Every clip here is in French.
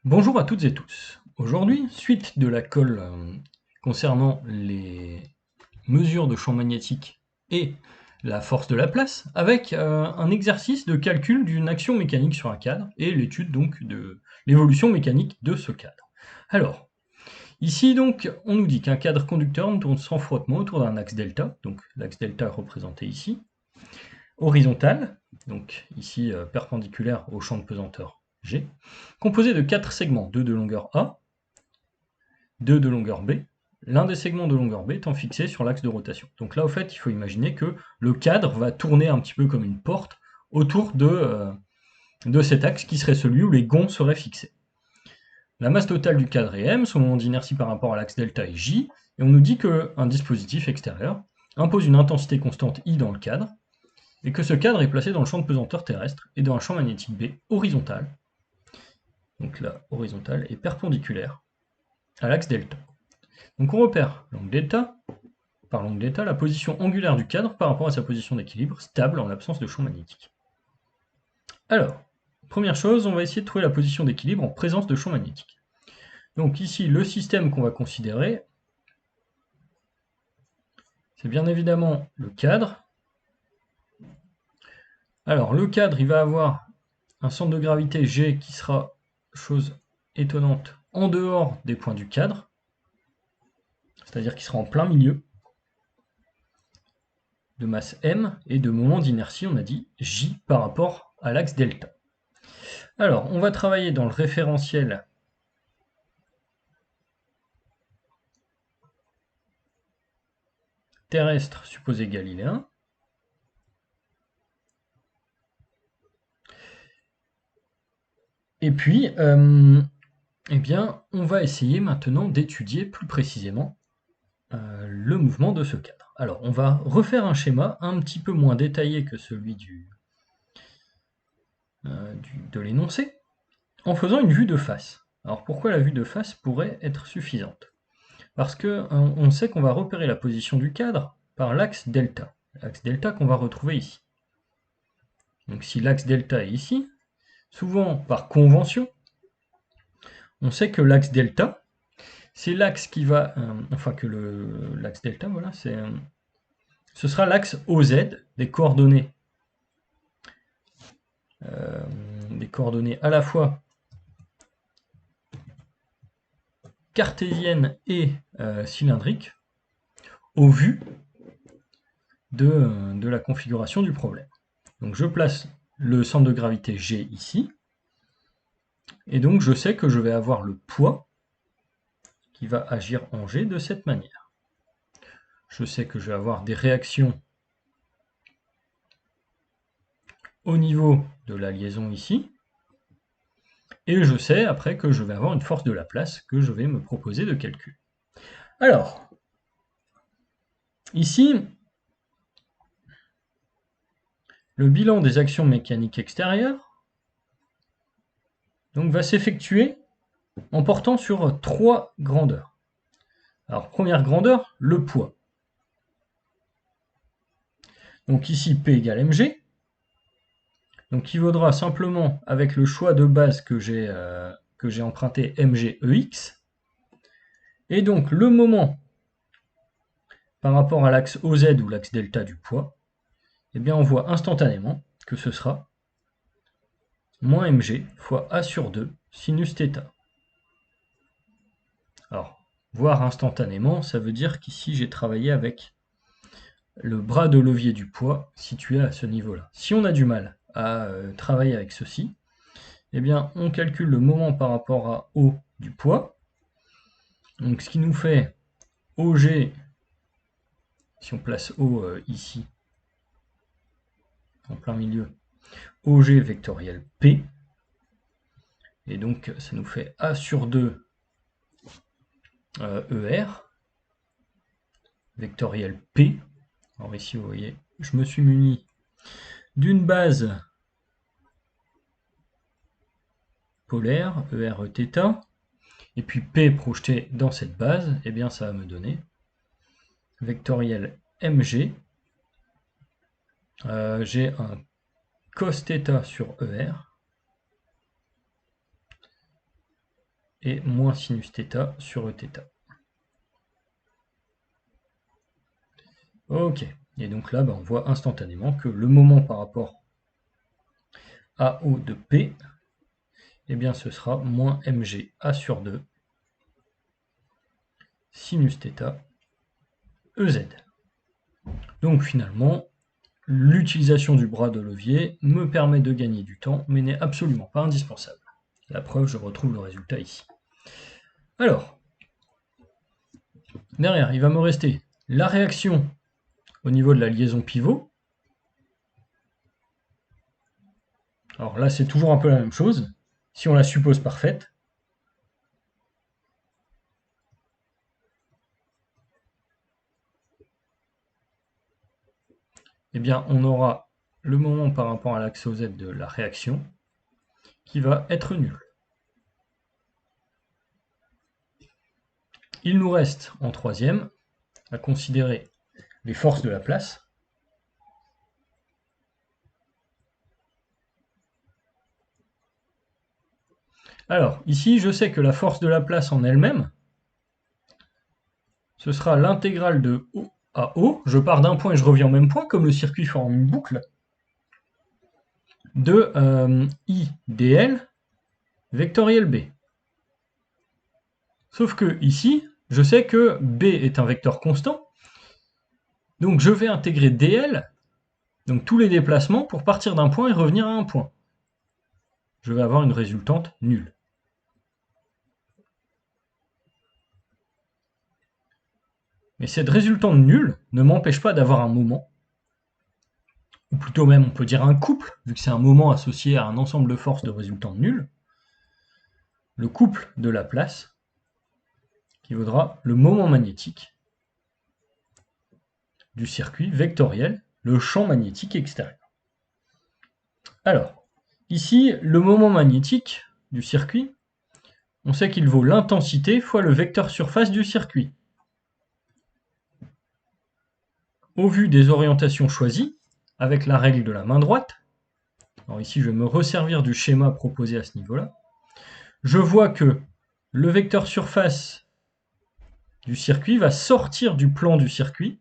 Bonjour à toutes et tous. Aujourd'hui, suite de la colle concernant les mesures de champ magnétique et la force de la place, avec un exercice de calcul d'une action mécanique sur un cadre et l'étude donc de l'évolution mécanique de ce cadre. Alors, ici donc, on nous dit qu'un cadre conducteur tourne sans frottement autour d'un axe delta, donc l'axe delta représenté ici, horizontal, donc ici perpendiculaire au champ de pesanteur G, composé de 4 segments, 2 de longueur A, 2 de longueur B, l'un des segments de longueur B étant fixé sur l'axe de rotation. Donc là, au fait, il faut imaginer que le cadre va tourner un petit peu comme une porte autour de cet axe qui serait celui où les gonds seraient fixés. La masse totale du cadre est M, son moment d'inertie par rapport à l'axe delta est J, et on nous dit qu'un dispositif extérieur impose une intensité constante I dans le cadre, et que ce cadre est placé dans le champ de pesanteur terrestre et dans un champ magnétique B horizontal, donc là, horizontal, et perpendiculaire à l'axe delta. Donc on repère l'angle delta, par l'angle delta, la position angulaire du cadre par rapport à sa position d'équilibre, stable en l'absence de champ magnétique. Alors, première chose, on va essayer de trouver la position d'équilibre en présence de champ magnétique. Donc ici, le système qu'on va considérer, c'est bien évidemment le cadre. Alors, le cadre, il va avoir un centre de gravité G qui sera, chose étonnante, en dehors des points du cadre, c'est-à-dire qu'il sera en plein milieu, de masse M, et de moment d'inertie, on a dit J par rapport à l'axe delta. Alors, on va travailler dans le référentiel terrestre supposé galiléen. Et puis, eh bien, on va essayer maintenant d'étudier plus précisément le mouvement de ce cadre. Alors, on va refaire un schéma un petit peu moins détaillé que celui de l'énoncé, en faisant une vue de face. Alors, pourquoi la vue de face pourrait être suffisante? Parce qu'on sait qu'on va repérer la position du cadre par l'axe delta qu'on va retrouver ici. Donc, si l'axe delta est ici, souvent par convention, on sait que l'axe delta, c'est l'axe qui va, enfin que l'axe delta, voilà, ce sera l'axe OZ des coordonnées à la fois cartésiennes et cylindriques au vu de la configuration du problème. Donc je place le centre de gravité G ici, et donc je sais que je vais avoir le poids qui va agir en G de cette manière. Je sais que je vais avoir des réactions au niveau de la liaison ici, et je sais après que je vais avoir une force de Laplace que je vais me proposer de calculer. Alors, ici, le bilan des actions mécaniques extérieures donc, va s'effectuer en portant sur 3 grandeurs. Alors, première grandeur, le poids. Donc ici, P égale mg. Donc qui vaudra simplement, avec le choix de base que j'ai emprunté, mg ex. Et donc le moment par rapport à l'axe OZ ou l'axe delta du poids, eh bien on voit instantanément que ce sera moins mg fois a sur 2 sinus θ. Alors, voir instantanément, ça veut dire qu'ici j'ai travaillé avec le bras de levier du poids situé à ce niveau-là. Si on a du mal à travailler avec ceci, eh bien on calcule le moment par rapport à O du poids. Donc ce qui nous fait OG, si on place O ici, en plein milieu, OG vectoriel P, et donc ça nous fait A sur 2 ER, vectoriel P. Alors ici, vous voyez, je me suis muni d'une base polaire, ER-θ, et puis P projeté dans cette base, et bien ça va me donner vectoriel mg. J'ai un cos θ sur ER, et moins sinus θ sur Eθ. Ok, et donc là, on voit instantanément que le moment par rapport à O de P, eh bien ce sera moins mg A sur 2 sinus θ Ez. Donc finalement, l'utilisation du bras de levier me permet de gagner du temps, mais n'est absolument pas indispensable. La preuve, je retrouve le résultat ici. Alors, derrière, il va me rester la réaction au niveau de la liaison pivot. Alors là, c'est toujours un peu la même chose. Si on la suppose parfaite, eh bien, on aura le moment par rapport à l'axe OZ de la réaction qui va être nul. Il nous reste en troisième à considérer les forces de la place. Alors, ici, je sais que la force de la place en elle-même, ce sera l'intégrale de O à O. Je pars d'un point et je reviens au même point, comme le circuit forme une boucle, de I dl vectoriel B. Sauf que ici, je sais que B est un vecteur constant, donc je vais intégrer dl, donc tous les déplacements, pour partir d'un point et revenir à un point. Je vais avoir une résultante nulle. Mais cette résultante nulle ne m'empêche pas d'avoir un moment, ou plutôt même on peut dire un couple, vu que c'est un moment associé à un ensemble de forces de résultantes nulles, le couple de Laplace, qui vaudra le moment magnétique du circuit vectoriel, le champ magnétique extérieur. Alors, ici, le moment magnétique du circuit, on sait qu'il vaut l'intensité fois le vecteur surface du circuit. Au vu des orientations choisies, avec la règle de la main droite, alors ici je vais me resservir du schéma proposé à ce niveau-là, je vois que le vecteur surface du circuit va sortir du plan du circuit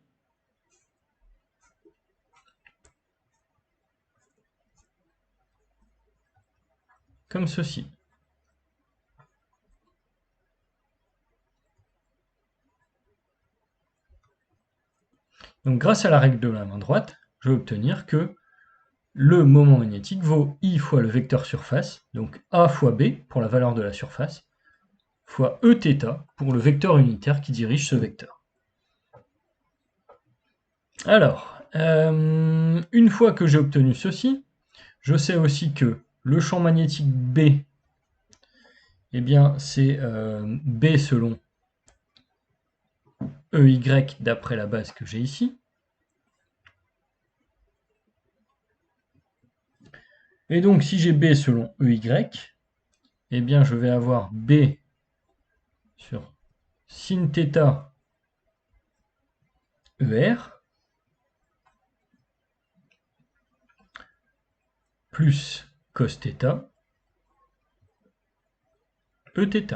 comme ceci. Donc grâce à la règle de la main droite, je vais obtenir que le moment magnétique vaut I fois le vecteur surface, donc A fois B pour la valeur de la surface, fois Eθ pour le vecteur unitaire qui dirige ce vecteur. Alors, une fois que j'ai obtenu ceci, je sais aussi que le champ magnétique B, eh bien c'est B selon EY d'après la base que j'ai ici. Et donc si j'ai B selon EY, eh bien je vais avoir B sur sin θ ER plus cos θ Eθ.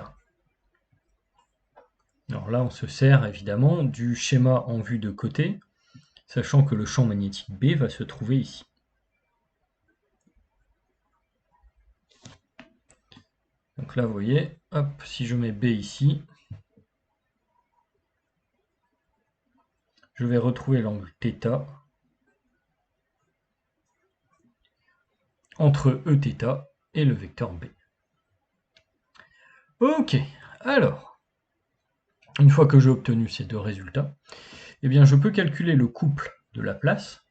Alors là, on se sert évidemment du schéma en vue de côté, sachant que le champ magnétique B va se trouver ici. Donc là, vous voyez, hop, si je mets B ici, je vais retrouver l'angle θ entre Eθ et le vecteur B. Ok, alors, une fois que j'ai obtenu ces deux résultats, eh bien je peux calculer le couple de Laplace,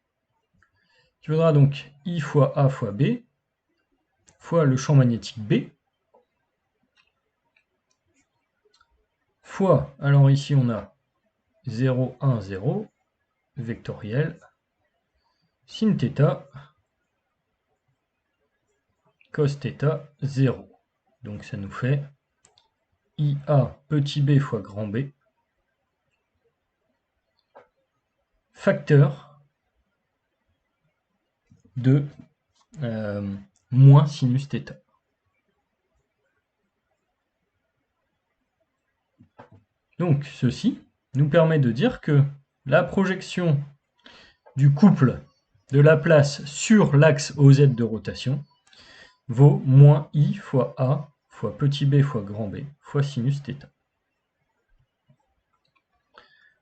qui vaudra donc I fois A fois B, fois le champ magnétique B, fois, alors ici on a 0, 1, 0, vectoriel, sin θ, cos θ, 0. Donc ça nous fait IA petit b fois grand B, facteur de moins sinus θ. Donc ceci nous permet de dire que la projection du couple de Laplace sur l'axe OZ de rotation vaut moins I fois A fois petit b fois grand B fois sinus θ.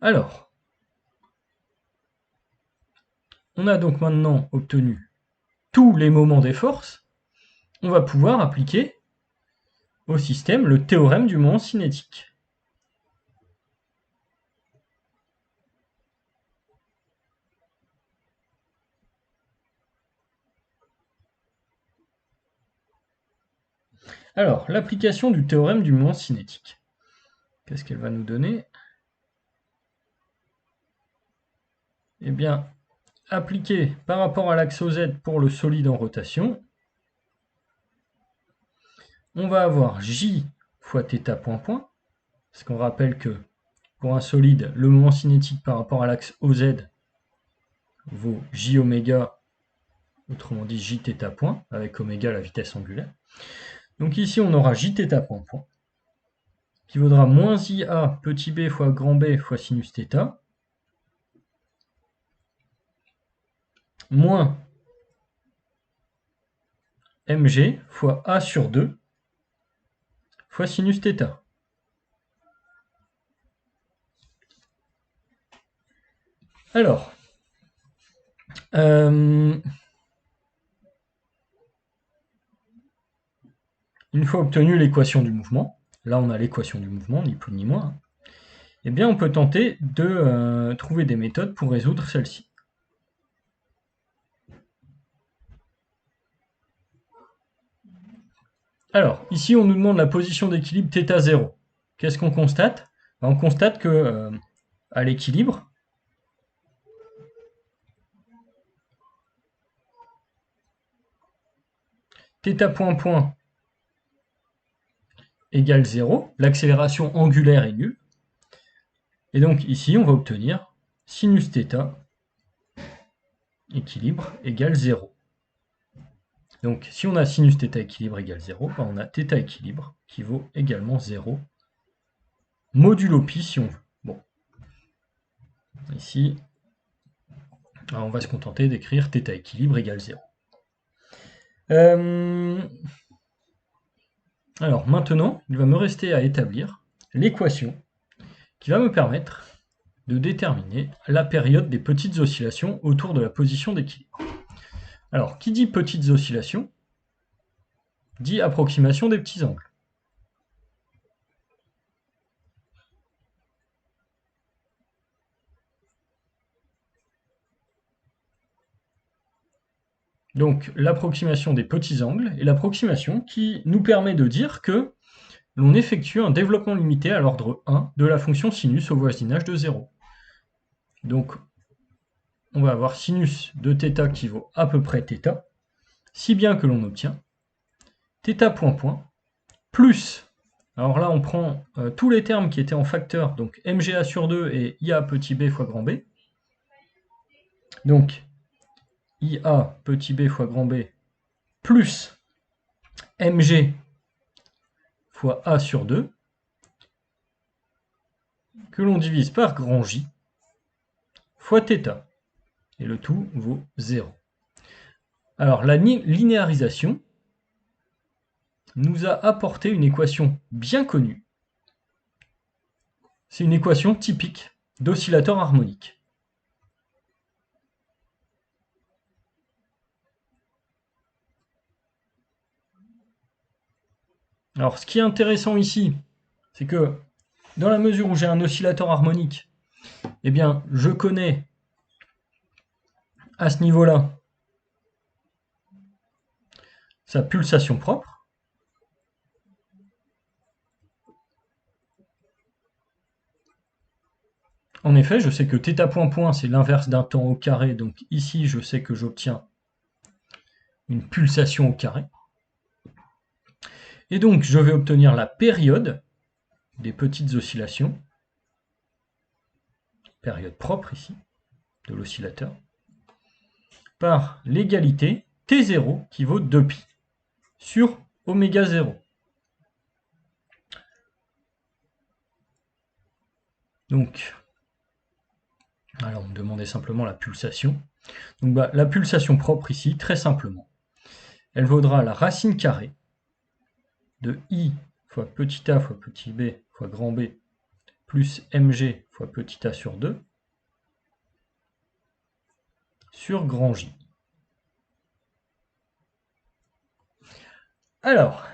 Alors, on a donc maintenant obtenu tous les moments des forces. On va pouvoir appliquer au système le théorème du moment cinétique. Alors, l'application du théorème du moment cinétique. Qu'est-ce qu'elle va nous donner? Eh bien, appliqué par rapport à l'axe OZ pour le solide en rotation, on va avoir J fois θ point point, parce qu'on rappelle que pour un solide, le moment cinétique par rapport à l'axe OZ vaut J oméga, autrement dit Jθ point, avec oméga la vitesse angulaire. Donc ici, on aura Jθ point point, qui vaudra moins IA petit b fois grand B fois sinus θ, moins mg fois A sur 2 fois sinus θ. Alors, une fois obtenu l'équation du mouvement, là on a l'équation du mouvement, ni plus ni moins, eh bien on peut tenter de trouver des méthodes pour résoudre celle-ci. Alors, ici on nous demande la position d'équilibre θ0. Qu'est-ce qu'on constate? On constate que à l'équilibre, θ point point égale 0, l'accélération angulaire est nulle. Et donc ici, on va obtenir sinus θ équilibre égale 0. Donc si on a sinus θ équilibre égale 0, on a θ équilibre qui vaut également 0, modulo pi si on veut. Bon. Ici, alors on va se contenter d'écrire θ équilibre égale 0. Alors maintenant, il va me rester à établir l'équation qui va me permettre de déterminer la période des petites oscillations autour de la position d'équilibre. Alors, qui dit petites oscillations, dit approximation des petits angles. Donc, l'approximation des petits angles est l'approximation qui nous permet de dire que l'on effectue un développement limité à l'ordre 1 de la fonction sinus au voisinage de 0. Donc, on va avoir sinus de θ qui vaut à peu près θ, si bien que l'on obtient θ point point plus, alors là on prend tous les termes qui étaient en facteur, donc mga sur 2 et ia petit b fois grand B. Donc ia petit b fois grand B plus mg fois a sur 2 que l'on divise par grand J fois θ. Et le tout vaut 0. Alors la linéarisation nous a apporté une équation bien connue. C'est une équation typique d'oscillateur harmonique. Alors ce qui est intéressant ici, c'est que dans la mesure où j'ai un oscillateur harmonique, eh bien je connais à ce niveau-là sa pulsation propre. En effet, je sais que θ point point, c'est l'inverse d'un temps au carré, donc ici, je sais que j'obtiens une pulsation au carré. Et donc, je vais obtenir la période des petites oscillations, période propre ici, de l'oscillateur, par l'égalité T0 qui vaut 2π sur oméga 0. Donc, alors on me demandait simplement la pulsation. Donc la pulsation propre ici, très simplement, elle vaudra la racine carrée de I fois petit a fois petit b fois grand B plus mg fois petit a sur 2 sur grand J. Alors,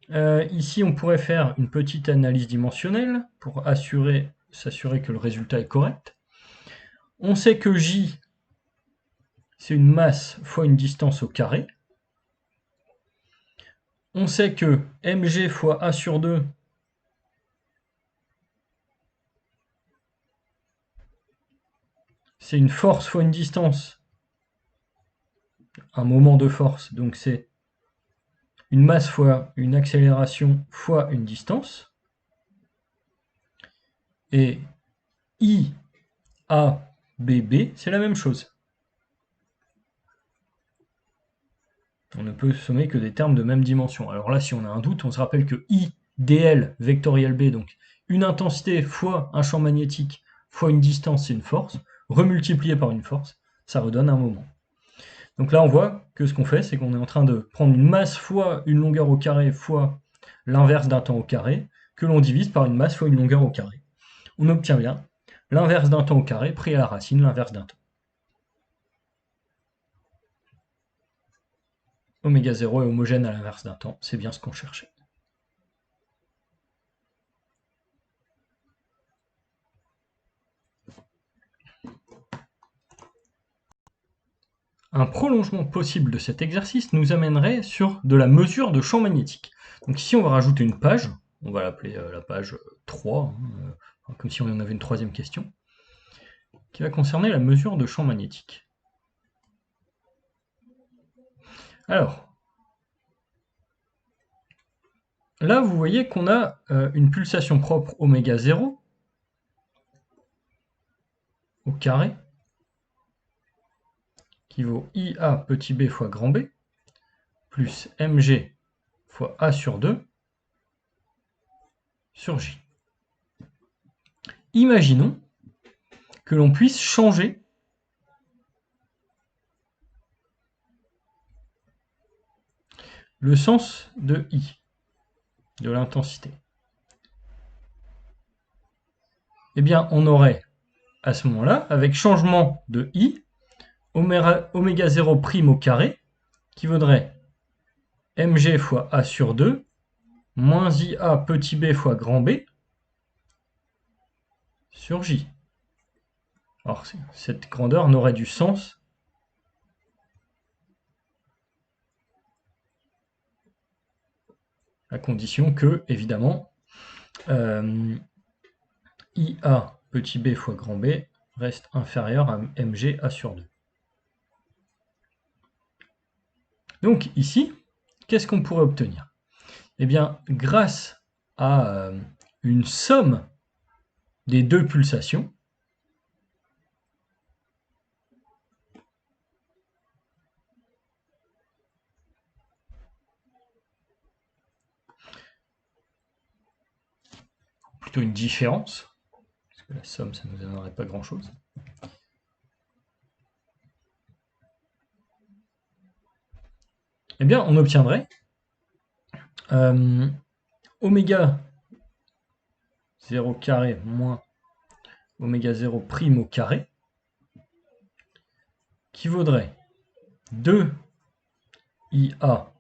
ici on pourrait faire une petite analyse dimensionnelle pour s'assurer que le résultat est correct. On sait que J, c'est une masse fois une distance au carré. On sait que mg fois a sur 2, c'est une force fois une distance, un moment de force, donc c'est une masse fois une accélération fois une distance. Et I, A, B, B, c'est la même chose. On ne peut sommer que des termes de même dimension. Alors là, si on a un doute, on se rappelle que I, dl, vectoriel B, donc une intensité fois un champ magnétique fois une distance, c'est une force, remultiplié par une force, ça redonne un moment. Donc là, on voit que ce qu'on fait, c'est qu'on est en train de prendre une masse fois une longueur au carré fois l'inverse d'un temps au carré, que l'on divise par une masse fois une longueur au carré. On obtient bien l'inverse d'un temps au carré pris à la racine l'inverse d'un temps. Oméga 0 est homogène à l'inverse d'un temps, c'est bien ce qu'on cherchait. Un prolongement possible de cet exercice nous amènerait sur de la mesure de champ magnétique. Donc ici on va rajouter une page, on va l'appeler la page 3, comme si on en avait une troisième question, qui va concerner la mesure de champ magnétique. Alors, là vous voyez qu'on a une pulsation propre oméga 0 au carré, qui vaut IA petit b fois grand B, plus mg fois a sur 2 sur j. Imaginons que l'on puisse changer le sens de I, de l'intensité. Eh bien, on aurait à ce moment-là, avec changement de I, oméga 0' au carré, qui vaudrait mg fois a sur 2, moins IA petit b fois grand B, sur J. Alors, cette grandeur n'aurait du sens à condition que, évidemment, IA petit b fois grand B reste inférieur à mg a sur 2. Donc ici, qu'est-ce qu'on pourrait obtenir? Eh bien, grâce à une somme des deux pulsations, plutôt une différence, parce que la somme, ça ne nous donnerait pas grand-chose. Eh bien, on obtiendrait oméga 0 carré moins oméga 0 prime au carré, qui vaudrait 2 IA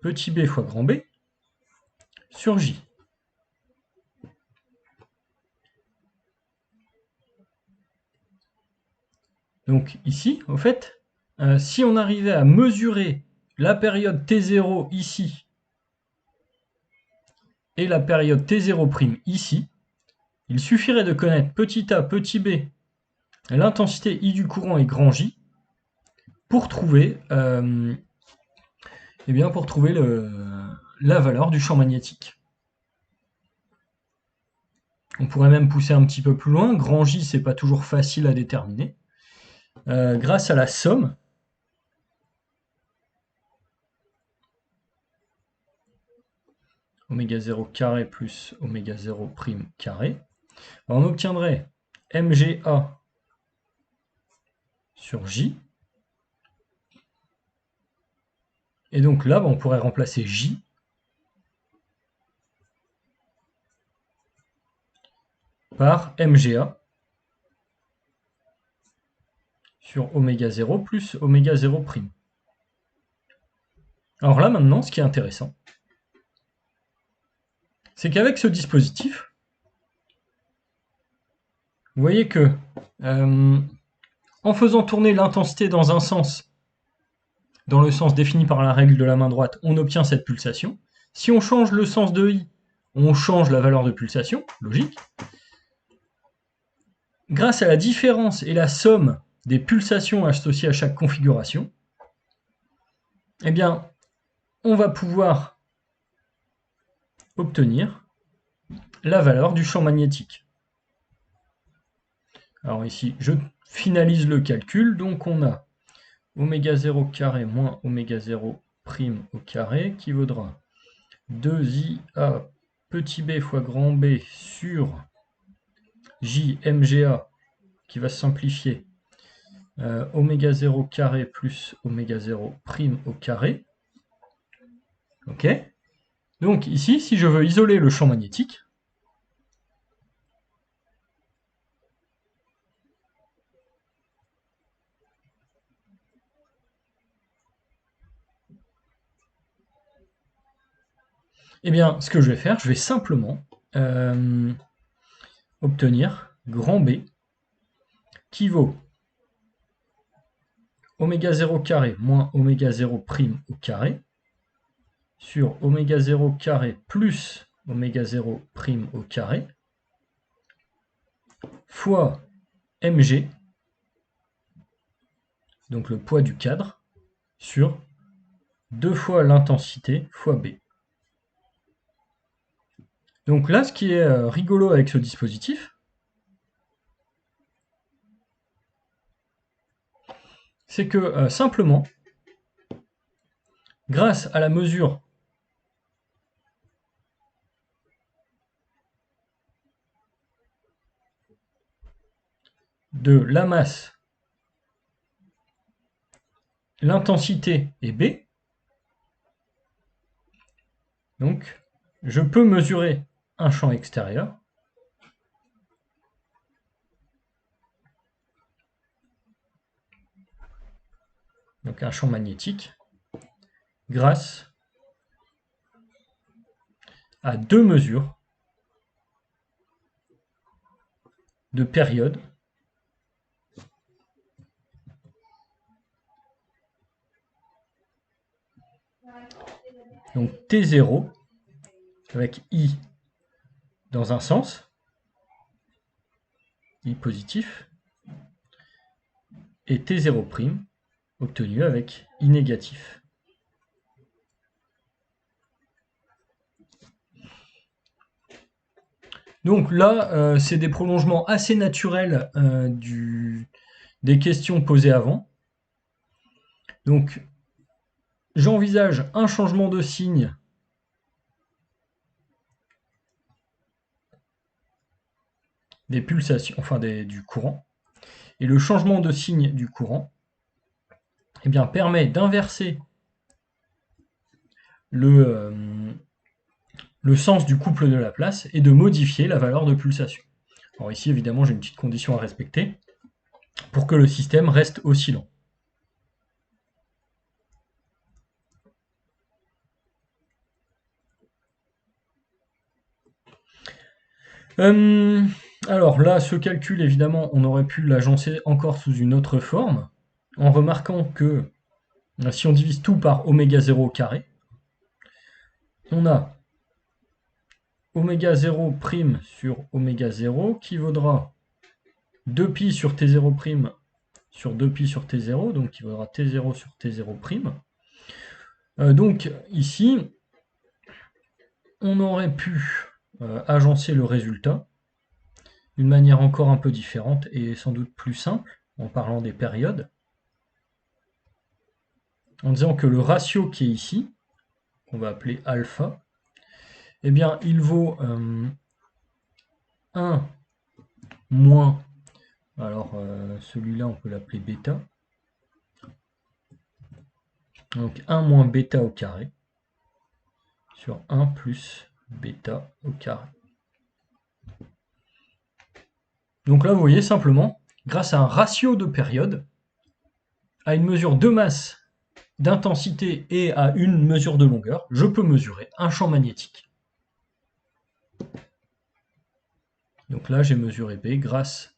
petit b fois grand B sur J. Donc ici, au fait, si on arrivait à mesurer la période T0 ici et la période T0' ici, il suffirait de connaître petit a, petit b, l'intensité I du courant et grand J pour trouver, la valeur du champ magnétique. On pourrait même pousser un petit peu plus loin. Grand J, c'est pas toujours facile à déterminer. Grâce à la somme, oméga 0 carré plus oméga 0 prime carré. On obtiendrait MGA sur J. Et donc là, on pourrait remplacer J par MGA sur oméga 0 plus oméga 0 prime. Alors là, maintenant, ce qui est intéressant, c'est qu'avec ce dispositif, vous voyez que en faisant tourner l'intensité dans un sens, dans le sens défini par la règle de la main droite, on obtient cette pulsation. Si on change le sens de I, on change la valeur de pulsation, logique. Grâce à la différence et la somme des pulsations associées à chaque configuration, eh bien, on va pouvoir obtenir la valeur du champ magnétique. Alors ici, je finalise le calcul, donc on a oméga 0 carré moins oméga 0 prime au carré qui vaudra 2IA petit b fois grand B sur J MGA qui va se simplifier oméga 0 carré plus oméga 0 prime au carré. Ok. Donc ici, si je veux isoler le champ magnétique, eh bien, ce que je vais faire, je vais simplement obtenir grand B qui vaut oméga 0 carré moins oméga 0 prime au carré sur oméga 0 carré plus oméga 0 prime au carré fois mg, donc le poids du cadre, sur 2 fois l'intensité fois B. Donc là, ce qui est rigolo avec ce dispositif, c'est que simplement, grâce à la mesure de la masse, l'intensité et B, donc je peux mesurer un champ extérieur donc un champ magnétique, grâce à deux mesures de période donc T0 avec I dans un sens, I positif, et T0' obtenu avec I négatif. Donc là, c'est des prolongements assez naturels des questions posées avant. Donc, j'envisage un changement de signe des pulsations, enfin du courant. Et le changement de signe du courant eh bien, permet d'inverser le sens du couple de Laplace et de modifier la valeur de pulsation. Alors ici, évidemment, j'ai une petite condition à respecter pour que le système reste oscillant. Alors là, ce calcul, évidemment, on aurait pu l'agencer encore sous une autre forme, en remarquant que si on divise tout par oméga 0 au carré, on a oméga 0' sur oméga 0 qui vaudra 2pi sur T0' sur 2pi sur T0, donc qui vaudra T0 sur T0'. Donc ici, on aurait pu agencer le résultat d'une manière encore un peu différente et sans doute plus simple, en parlant des périodes, en disant que le ratio qui est ici, qu'on va appeler alpha, eh bien, il vaut 1 moins, alors celui-là, on peut l'appeler bêta. Donc 1 moins bêta au carré sur 1 plus bêta au carré. Donc là, vous voyez simplement, grâce à un ratio de période, à une mesure de masse, d'intensité et à une mesure de longueur, je peux mesurer un champ magnétique. Donc là, j'ai mesuré B grâce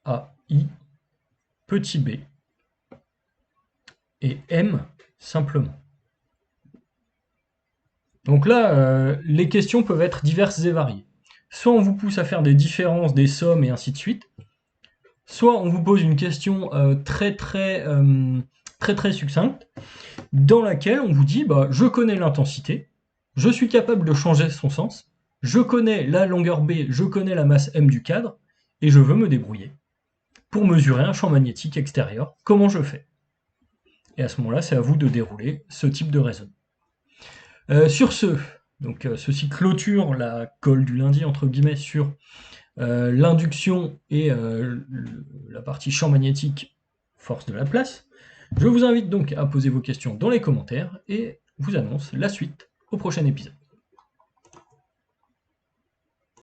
à I petit b et M simplement. Donc là, les questions peuvent être diverses et variées. Soit on vous pousse à faire des différences, des sommes et ainsi de suite, soit on vous pose une question très succincte, dans laquelle on vous dit bah, je connais l'intensité, je suis capable de changer son sens, je connais la longueur B, je connais la masse M du cadre, et je veux me débrouiller pour mesurer un champ magnétique extérieur. Comment je fais? Et à ce moment-là, c'est à vous de dérouler ce type de raisonnement. Sur ce, donc ceci clôture la colle du lundi entre guillemets sur l'induction et la partie champ magnétique, force de la place. Je vous invite donc à poser vos questions dans les commentaires et vous annonce la suite au prochain épisode.